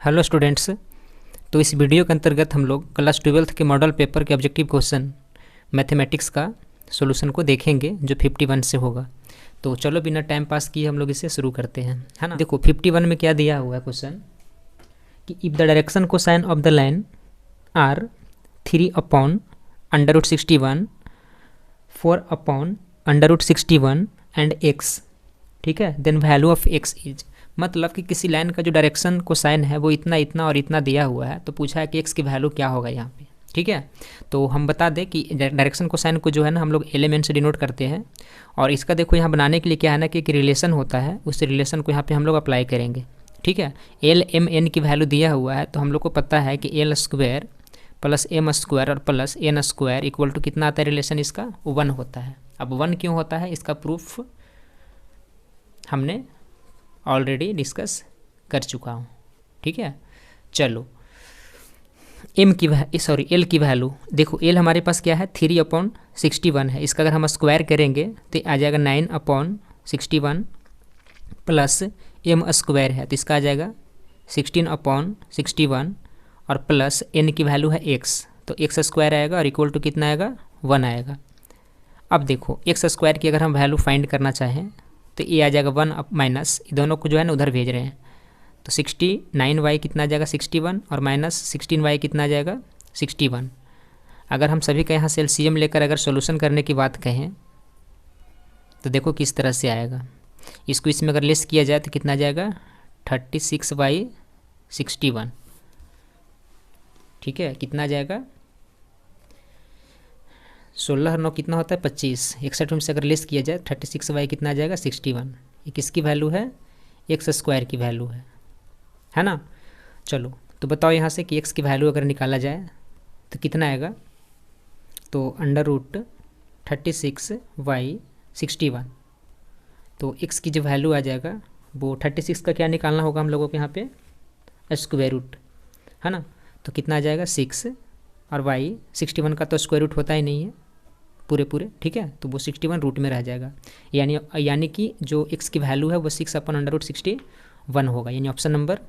Hello students. तो इस video के अंतर्गत हम लोग क्लास 12th के मॉडल पेपर के ऑब्जेक्टिव क्वेश्चन मैथमेटिक्स का सॉल्यूशन को देखेंगे जो 51 से होगा। तो चलो बिना टाइम पास किए हम लोग इसे शुरू करते हैं, है ना। देखो 51 में क्या दिया हुआ है क्वेश्चन कि if the direction cosine of the line are 3/√61, 4/√61 and x, ठीक है, then value of x is. मतलब कि किसी लाइन का जो डायरेक्शन कोसाइन है वो इतना इतना और इतना दिया हुआ है, तो पूछा है कि x की वैल्यू क्या होगा यहाँ पे, ठीक है। तो हम बता दें कि डायरेक्शन कोसाइन को जो है ना हम लोग एलिमेंट से डिनोट करते हैं, और इसका देखो यहाँ बनाने के लिए क्या है ना कि एक रिलेशन होता है, उस रिलेशन को यहाँ पे हम लोग अप्लाई करेंगे, ठीक है। एल एम एन की वैल्यू दिया हुआ है, तो हम लोग को पता है कि l square plus m square और plus n square equal to कितना आता है, रिलेशन इसका 1 होता है। अब 1 क्यों होता है, इसका प्रूफ हमने ऑलरेडी डिस्कस कर चुका हूँ, ठीक है। चलो एल की वैल्यू देखो, एल हमारे पास क्या है 3/61 है। इसका अगर हम स्क्वायर करेंगे तो आ जाएगा 9/61 प्लस एम स्क्वायर है तो इसका आ जाएगा 16/61 और प्लस एन की वैल्यू है एक्स, तो एक्स स्क्वायर आएगा और इक्वल टू कितना आएगा 1 आएगा। अब देखो एक्स स्क्वायर की अगर हम वैल्यू फाइंड करना चाहें तो ये आ जाएगा 1 माइनस, दोनों को जो है ना उधर भेज रहे हैं, तो 69y कितना आ जाएगा 61 और माइनस 16y कितना आ जाएगा 61। अगर हम सभी का यहाँ से एलसीएम लेकर अगर सॉल्यूशन करने की बात कहें तो देखो किस तरह से आएगा। इसको इसमें अगर लेस किया जाए तो कितना आ जाएगा 36/61, ठीक है। कितना आ जाएगा 16 और 9 कितना होता है 25, 61 में से अगर लेस किया जाए 36y कितना आ जाएगा 61। ये किसकी वैल्यू है, एक्स स्क्वायर की वैल्यू है ना। चलो तो बताओ यहाँ से कि x की वैल्यू अगर निकाला जाए तो कितना आएगा, तो √36y61, तो x की जो वैल्यू आ जाएगा वो 36 का क्या निकालना होगा हम लोगों को यहाँ पे स्क्वायर रूट, है ना। तो कितना आ जाएगा 6 और y 61 का तो स्क्वायर रूट होता ही नहीं है पूरे, ठीक है, तो वो 61 रूट में रह जाएगा। यानी कि जो x की वैल्यू है वो 6/√61 होगा, यानी option number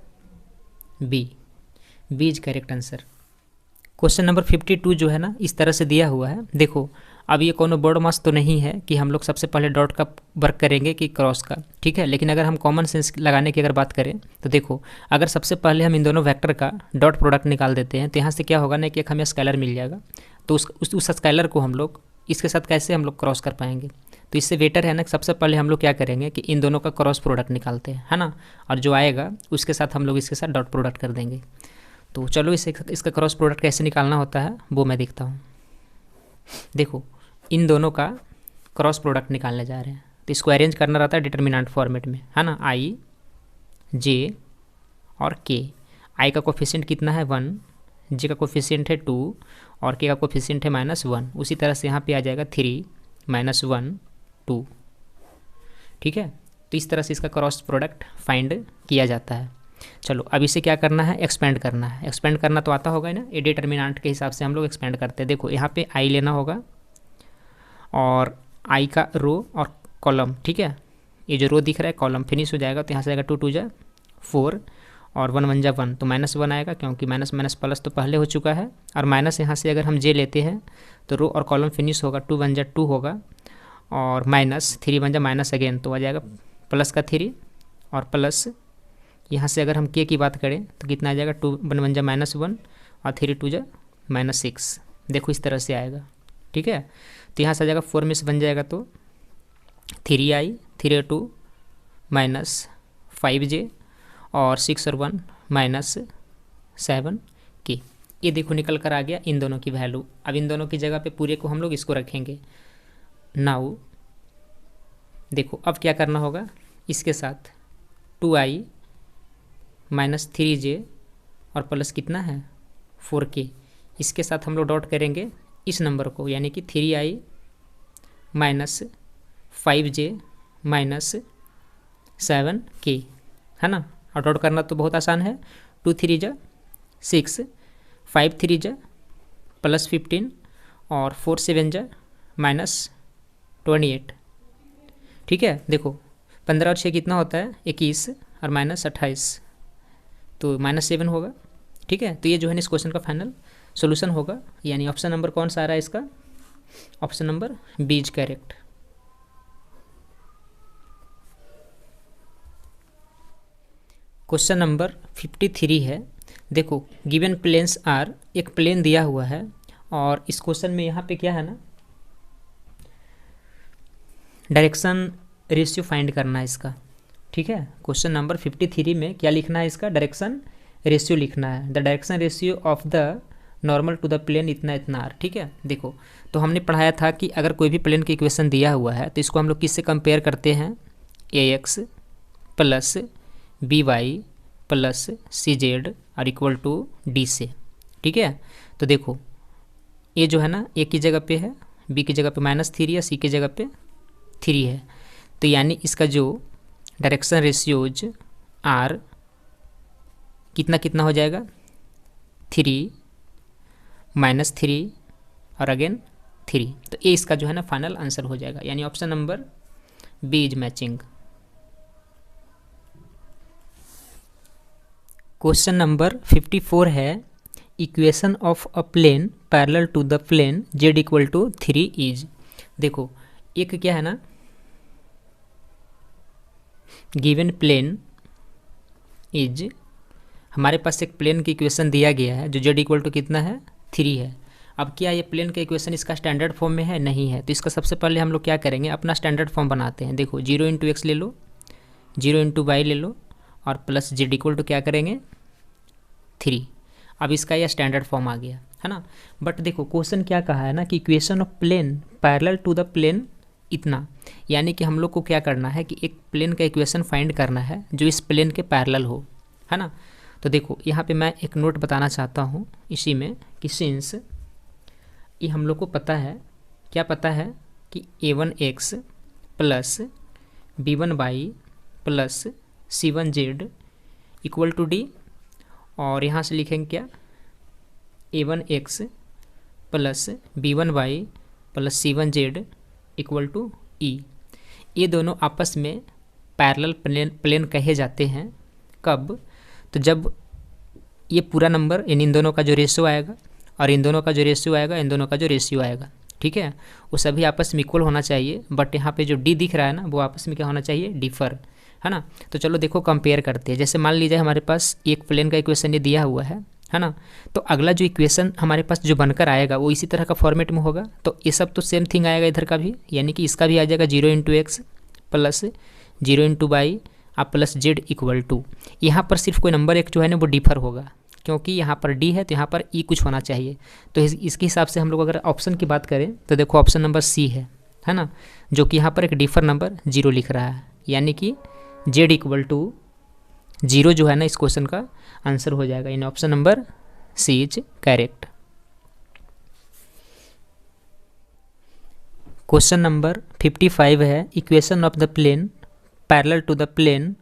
B is correct answer. Question number 52 जो है ना इस तरह से दिया हुआ है। देखो अब ये कोनो बोर्ड मास तो नहीं है कि हम लोग सबसे पहले डॉट का वर्क करेंगे कि क्रॉस का, ठीक है। लेकिन अगर हम कॉमन सेंस लगाने की अगर बात करें तो देखो अगर सबसे पहले हम इन दोनों वेक्टर का डॉट प्रोडक्ट निकाल देते हैं तो यहाँ से क्या होगा ना कि एक हमें स्केलर मिल जाएगा, तो उस स्केलर को हम लोग इसके साथ कैसे हम लोग क्रॉस कर पाएंगे। तो इससे बेटर है ना सबसे पहले हम लोग क्या करेंगे कि इन दोनों का क्रॉस प्रोडक्ट निकालते हैं, है ना, और जो आएगा उसके साथ हम लोग इसके साथ डॉट प्रोडक्ट कर देंगे। तो चलो इसका क्रॉस प्रोडक्ट कैसे निकालना होता है वो मैं देखता हूँ। देखो इन दोनों का क्रॉस प्रोडक्ट निकालने जा रहे हैं, तो इसको अरेंज करना रहता है डिटर्मिनेंट फॉर्मेट में, है ना। आई जे और के, आई का कोफिशिएंट कितना है 1, जे का कोफिशिएंट है 2 और के का कोफिशिएंट है -1। उसी तरह से यहाँ पे आ जाएगा 3 -1 2, ठीक है। तो इस तरह से इसका क्रॉस प्रोडक्ट फाइंड किया जाता है। चलो अब इसे क्या करना है, एक्सपेंड करना है। एक्सपेंड करना तो आता होगा ना, ए डिटर्मिनेंट के हिसाब से हम लोग एक्सपेंड करते हैं। देखो यहाँ पे आई लेना होगा और आई का रो और कॉलम, ठीक है। ये जो रो दिख रहा है कॉलम फिनिश हो जाएगा, तो यहाँ से आएगा 2 2 जा 4 और 1 1 जा 1, तो -1 आएगा क्योंकि माइनस माइनस प्लस तो पहले हो चुका है, और माइनस यहाँ से अगर हम जे लेते हैं तो रो और कॉलम फिनिश होगा, 2 1 जा 2 होगा और माइनस 3 1 जा माइनस अगेन, तो आ जाएगा प्लस का 3 और प्लस यहाँ से अगर हम के की बात करें तो कितना आ जाएगा 2 1 1 जा -1 और 3 2 जा -6। देखो इस तरह से आएगा, ठीक है। तो यहाँ से आ जाएगा 4 में से बन जाएगा तो 3i 3 2 -5j और 6 और 1 -7k। ये देखो निकल कर आ गया इन दोनों की वैल्यू। अब इन दोनों की जगह पे पूरे को हम लोग इसको रखेंगे। नाउ देखो अब क्या करना होगा, इसके साथ 2i -3j और प्लस कितना है 4k, इसके साथ हम लोग डॉट करेंगे इस नंबर को, यानी कि 3i -5j -7k, है ना। और डॉट करना तो बहुत आसान है, 2 3 जा 6, 5 3 जा +15 और 4 7 जा -28, ठीक है। देखो 15 और 6 कितना होता है 21 और -28, तो -7 होगा। ठीक है, तो ये जो है इस क्वेश्चन का फाइनल सोल्यूशन होगा, यानी ऑप्शन नंबर कौन सा आ रहा है इसका, option number B is correct. Question number 53 है। देखो गिवन प्लेन्स आर, एक प्लेन दिया हुआ है और इस क्वेश्चन में यहाँ पे क्या है ना, डायरेक्शन रेशियो फाइंड करना है इसका। ठीक है, क्वेश्चन नंबर 53 में क्या लिखना है इसका, डायरेक्शन रेशियो लिखना है। The direction ratio of the normal to the plane इतना इतना आर। ठीक है, देखो तो हमने पढ़ाया था कि अगर कोई भी प्लेन की इक्वेशन दिया हुआ है तो इसको हम लोग किससे कंपेयर करते हैं, ax plus b y plus c z और इक्वल टू डी से। ठीक है, तो देखो ए जो है ना ए की जगह पे है, बी की जगह पे -3 है, सी की जगह पे 3 है, तो यानी इसका जो डायरेक्शन रेशियोज आर कितना कितना हो जाएगा, 3 -3 और अगेन 3। तो ये इसका जो है ना फाइनल आंसर हो जाएगा, यानी option number B is matching. Question number 54 है। Equation of a plane parallel to the plane z equal to 3 is. देखो एक क्या है ना, गिवन प्लेन इज, हमारे पास एक प्लेन की इक्वेशन दिया गया है जो z इक्वल टू कितना है, 3 है। अब क्या ये प्लेन का इक्वेशन इसका स्टैंडर्ड फॉर्म में है, नहीं है, तो इसका सबसे पहले हम लोग क्या करेंगे, अपना स्टैंडर्ड फॉर्म बनाते हैं। देखो 0 इंटू एक्स ले लो, 0 इंटू वाई ले लो और प्लस z इक्वल टू क्या करेंगे, 3। अब इसका यह स्टैंडर्ड फॉर्म आ गया है ना। बट देखो क्वेश्चन क्या कहा है ना कि equation of plane parallel to the plane इतना, यानी कि हम लोग को क्या करना है कि एक प्लेन का इक्वेशन फाइंड करना है जो इस प्लेन के पैरेलल हो, है ना। तो देखो यहाँ पे मैं एक नोट बताना चाहता हूँ इसी में कि सिंस ये हम लोग को पता है, क्या पता है कि a1x plus b1y plus c1z equal to d, और यहाँ से लिखेंगे क्या, a1x plus b1y plus c1z equal to e. ये दोनों आपस में पैरेलल प्लेन कहे जाते हैं कब, तो जब ये पूरा नंबर इन दोनों का जो रेशियो आएगा और इन दोनों का जो रेशियो आएगा, इन दोनों का जो रेशियो आएगा, ठीक है, वो सभी आपस में इक्वल होना चाहिए। बट यहाँ पे जो डी दिख रहा है ना वो आपस में क्या होना चाहिए, डिफर, है ना। तो चलो देखो कंपेयर करते हैं। जैसे मान लीजिए हमारे पास एक प्लेन का इक्वेशन ये दिया हुआ है ना, तो अगला जो इक्वेशन हमारे पास जो बनकर आएगा वो इसी तरह का फॉर्मेट में होगा। तो ये सब तो सेम थिंग आएगा इधर का भी, यानी कि इसका भी आ जाएगा 0 into x plus 0 into y आप प्लस जेड इक्वल टू, यहाँ पर सिर्फ कोई नंबर एक जो है ना वो डिफर होगा, क्योंकि यहाँ पर डी है तो यहाँ पर ई कुछ होना चाहिए। तो इसके हिसाब से हम लोग अगर ऑप्शन की बात करें तो देखो ऑप्शन नंबर सी है ना, जो कि यहाँ पर एक डिफर नंबर 0 लिख रहा है, यानी कि जेड इक्वल टू 0 जो है ना इस क्वेश्चन का आंसर हो जाएगा, यानी option number C is correct. Question number 55 है। Equation of the plane parallel to the plane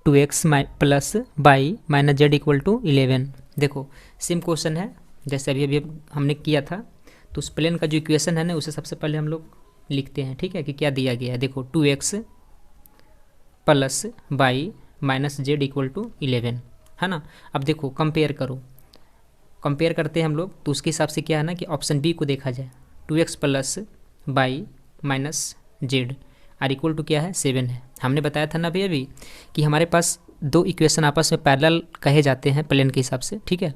2x plus y minus z equal to 11। देखो सेम क्वेश्चन है जैसे अभी हमने किया था। तो उस प्लेन का जो इक्वेशन है ना उसे सबसे पहले हम लोग लिखते हैं, ठीक है, कि क्या दिया गया है। देखो 2x plus y minus z equal to 11, है ना। अब देखो कंपेयर करो, कंपेयर करते हैं हम लोग, तो उसके हिसाब से क्या है ना कि ऑप्शन बी को देखा जाए, 2x plus y minus z are equal to क्या है, 7 है। हमने बताया था ना अभी कि हमारे पास दो इक्वेशन आपस में पैरेलल कहे जाते हैं प्लेन के हिसाब से, ठीक है।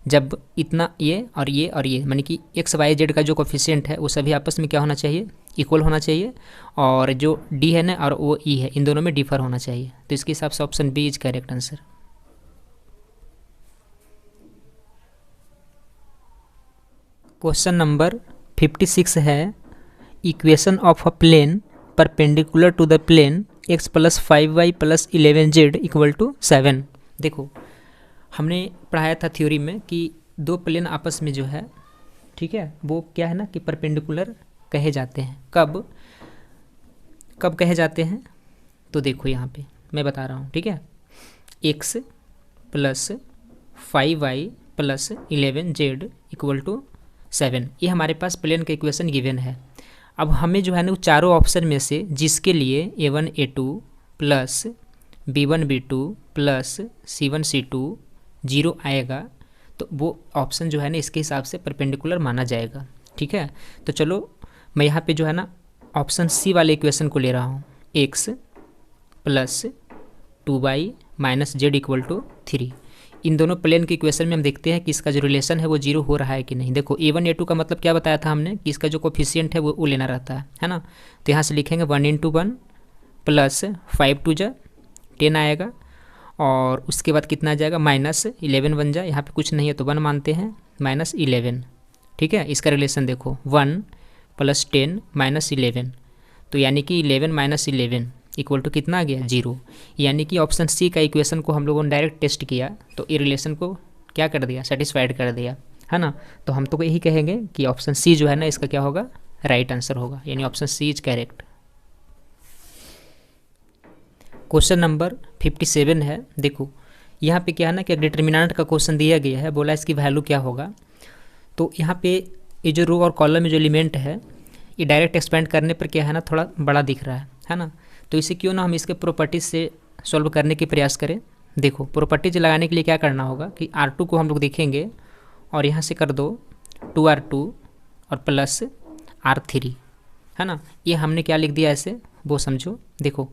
जब इतना ये और ये और ये, मानी कि एक्स वाई जेड का जो कोफिशिएंट है वो सभी आपस में क्या होना चाहिए, इक्वल होना चाहिए, और जो डी है ना और वो ई है, इन दोनों में डिफर होना चाहिए। तो इसके हिसाब से option B is correct answer. Question number 56 है। Equation of a plane perpendicular to the plane x plus 5y plus 11z equal to 7। देखो हमने पढ़ाया था थ्योरी में कि दो प्लेन आपस में जो है, ठीक है, वो क्या है ना कि परपेंडिकुलर कहे जाते हैं। कब कब कहे जाते हैं, तो देखो यहाँ पे मैं बता रहा हूँ, ठीक है। x plus 5y plus 11z equal to 7, ये हमारे पास प्लेन का इक्वेशन गिवन है। अब हमें जो है ना चारों ऑप्शन में से जिसके लिए a1 a2 plus B1 B2 plus C1 C2 zero आएगा, तो वो ऑप्शन जो है ना इसके हिसाब से परपेंडिकुलर माना जाएगा। ठीक है, तो चलो मैं यहाँ पे जो है ना ऑप्शन सी वाले इक्वेशन को ले रहा हूँ, x plus 2y minus z equal to 3। इन दोनों प्लेन के इक्वेशन में हम देखते हैं कि इसका जो रिलेशन है वो जीरो हो रहा है कि नहीं। देखो A1 A2 का मतलब क्या बताया था हमने कि इसका जो कोफिशिएंट है वो लेना रहता है ना। तो यहाँ से लिखेंगे 1 × 1 प्लस 5 2 जा 10 आएगा, और उसके बाद कितना आ जाएगा -11 बन जाए, यहाँ पे कुछ नहीं है तो 1 मानते हैं, -11। ठीक है, इसका रिलेशन देखो 1 + 10 -11, तो यानी कि 11 - 11 इक्वल टू कितना आ गया 0। यानी कि ऑप्शन सी का इक्वेशन को हम लोगों ने डायरेक्ट टेस्ट किया तो ये रिलेशन को क्या कर दिया, सेटिस्फाइड कर दिया, है ना। तो हम तो यही कहेंगे कि ऑप्शन सी जो है ना इसका क्या होगा, राइट आंसर होगा, यानी option C is correct. Question number 57 है। देखो यहाँ पे क्या है ना कि डिटर्मिनेंट का क्वेश्चन दिया गया है, बोला इसकी वैल्यू क्या होगा। तो यहाँ पे ये जो रो और कॉलम में जो एलिमेंट है ये डायरेक्ट एक्सपेंड करने पर क्या है ना थोड़ा बड़ा दिख रहा है ना। तो इसे क्यों ना हम इसके प्रॉपर्टीज से सॉल्व करने की प्रयास करें। देखो प्रॉपर्टीज लगाने के लिए क्या करना होगा कि R2 को हम लोग देखेंगे और यहाँ से कर दो 2R2 और प्लस R3, है ना। ये हमने क्या लिख दिया ऐसे वो समझो। देखो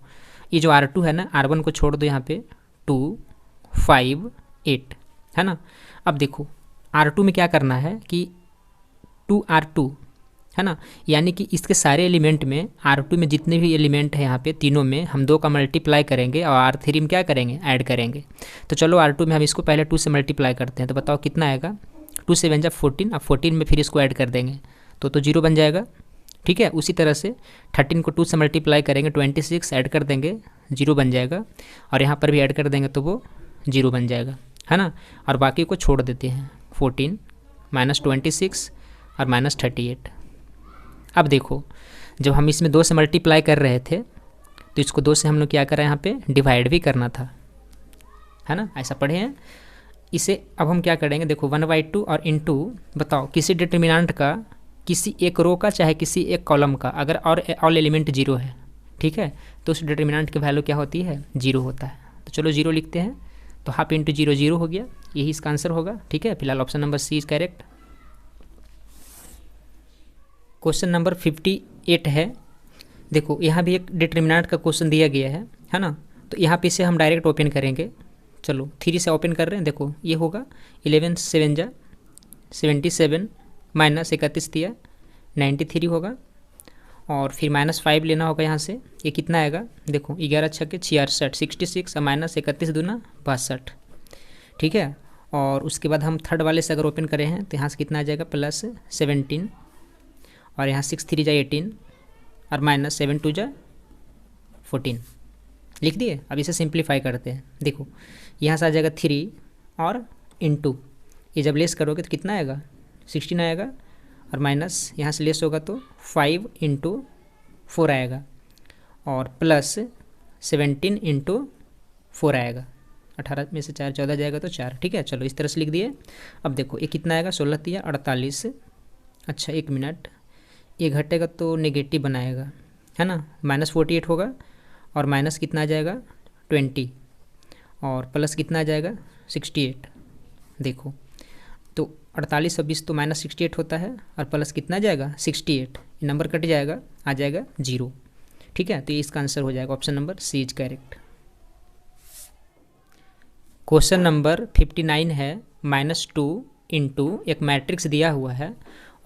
ये जो R2 है ना, R1 को छोड़ दो यहाँ पे 2 5 8, है ना। अब देखो R2 में क्या करना है कि 2R2, है ना, यानी कि इसके सारे एलिमेंट में R2 में जितने भी एलिमेंट है यहाँ पे तीनों में हम 2 का मल्टीप्लाई करेंगे और R3 में क्या करेंगे, ऐड करेंगे। तो चलो R2 में हम इसको पहले 2 से मल्टीप्लाई करते हैं, तो बताओ कितना आएगा, 2 से 7 14, अब 14 में फिर इसको ऐड कर देंगे तो 0 बन जाएगा। ठीक है, उसी तरह से 13 को 2 से मल्टीप्लाई करेंगे 26 ऐड कर देंगे 0 बन जाएगा, और यहाँ पर भी ऐड कर देंगे तो वो 0 बन जाएगा, है ना। और बाकी को छोड़ देते हैं 14 -26 और -38। अब देखो जब हम इसमें 2 से मल्टीप्लाई कर रहे थे तो इसको 2 से हम लोग क्या करें, यहाँ पे डिवाइड भी करना था, है ना, ऐसा पढ़े हैं। इसे अब हम क्या करेंगे, देखो 1/2 और इनटू, बताओ किसी डिटर्मिनेंट का किसी एक रो का चाहे किसी एक कॉलम का अगर और ऑल एलिमेंट 0 है, ठीक है, तो उस डिटर्मिनेंट की वैल्यू क्या होती है, 0 होता है। तो चलो 0 लिखते हैं, तो हाफ इंटू 0 0 हो गया, यही इसका आंसर होगा। ठीक है, फिलहाल option number C is correct. Question number 58 है। देखो यहाँ भी एक डिटर्मिनेंट का क्वेश्चन दिया गया है ना। तो यहाँ पे इसे हम डायरेक्ट ओपन करेंगे। चलो 3 से ओपन कर रहे हैं। देखो ये होगा 11 7 जा 77 -31 दिया 93 होगा, और फिर -5 लेना होगा यहाँ से, ये कितना आएगा, देखो 11 छक्के 66 66 और -31 दूना 62। ठीक है, और उसके बाद हम थर्ड वाले से अगर ओपन करें हैं तो यहाँ से कितना आ जाएगा, +17, और यहाँ 6 3 जा 18 और -7 2 जा 14 लिख दिए। अब इसे सिंप्लीफाई करते हैं। देखो यहाँ से आ जाएगा 3 और इनटू, ये जब लेस करोगे तो कितना आएगा, 16 आएगा, और माइनस यहाँ से लेस होगा तो 5 × 4 आएगा, और प्लस 17 × 4 आएगा, 18 में से 4 14 जाएगा तो 4। ठीक है, चलो इस तरह से लिख दिए। अब देखो ये कितना आएगा, 16 3 48। अच्छा 1 मिनट, ये घटेगा तो नेगेटिव बनाएगा, है ना, -48 होगा, और माइनस कितना आ जाएगा 20, और प्लस कितना आ जाएगा 68। देखो तो 48 और 20 तो -68 होता है, और प्लस कितना आ जाएगा 68, नंबर कट जाएगा, आ जाएगा 0। ठीक है, तो ये इसका आंसर हो जाएगा option number C is correct. Question number 59 है। -2 × एक मैट्रिक्स दिया हुआ है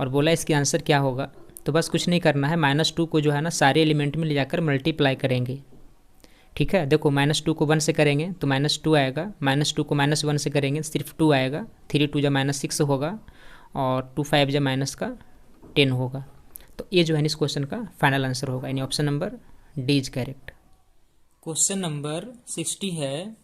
और बोला इसके आंसर क्या होगा। तो बस कुछ नहीं करना है, -2 को जो है ना सारे एलिमेंट में ले जाकर मल्टीप्लाई करेंगे। ठीक है, देखो -2 को 1 से करेंगे तो -2 आएगा, -2 को -1 से करेंगे सिर्फ 2 आएगा, 3 2 जा -6 होगा, और 2 5 जा -10 होगा। तो ये जो है इस क्वेश्चन का फाइनल आंसर होगा, यानी option number D is correct. Question number 60 है।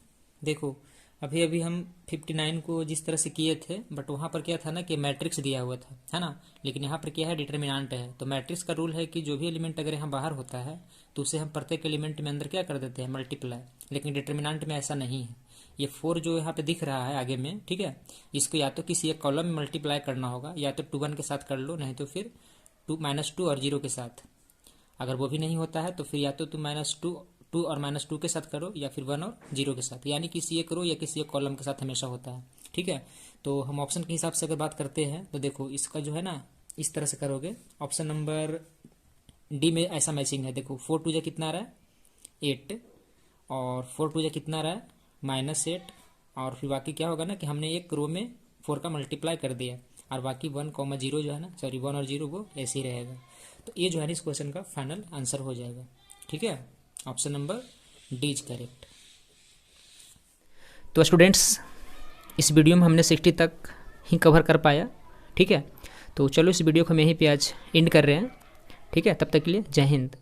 देखो अभी अभी हम 59 को जिस तरह से किए थे, बट वहाँ पर क्या था ना कि मैट्रिक्स दिया हुआ था, है ना, लेकिन यहाँ पर क्या है, डिटर्मिनेंट है। तो मैट्रिक्स का रूल है कि जो भी एलिमेंट अगर यहाँ बाहर होता है तो उसे हम प्रत्येक एलिमेंट में अंदर क्या कर देते हैं, मल्टीप्लाई। लेकिन डिटर्मिनेंट में ऐसा नहीं है। ये 4 जो यहाँ पे दिख रहा है आगे में, ठीक है, इसको या तो किसी एक कॉलम में मल्टीप्लाई करना होगा, या तो 2 1 के साथ कर लो, नहीं तो फिर -2 और 0 के साथ। अगर वो भी नहीं होता है तो फिर या तो तुम -2 2 और -2 के साथ करो या फिर 1 और 0 के साथ, यानी किसी एक रो या किसी एक कॉलम के साथ हमेशा होता है। ठीक है, तो हम ऑप्शन के हिसाब से अगर बात करते हैं तो देखो इसका जो है ना इस तरह से करोगे। ऑप्शन नंबर डी में ऐसा मैचिंग है, देखो 4 2 जा कितना आ रहा है 8 और 4 2 जा कितना आ रहा है -8 और फिर बाकी क्या होगा ना कि हमने एक रो में 4 का मल्टीप्लाई कर दिया और बाकी 1,0 जो है ना, सॉरी 1 और 0 वो ऐसे ही रहेगा। तो ये जो है ना इस क्वेश्चन का फाइनल आंसर हो जाएगा। ठीक है, option number D is correct. तो स्टूडेंट्स इस वीडियो में हमने 60 तक ही कवर कर पाया। ठीक है, तो चलो इस वीडियो को हम यहीं पे आज एंड कर रहे हैं। ठीक है, तब तक के लिए जय हिंद।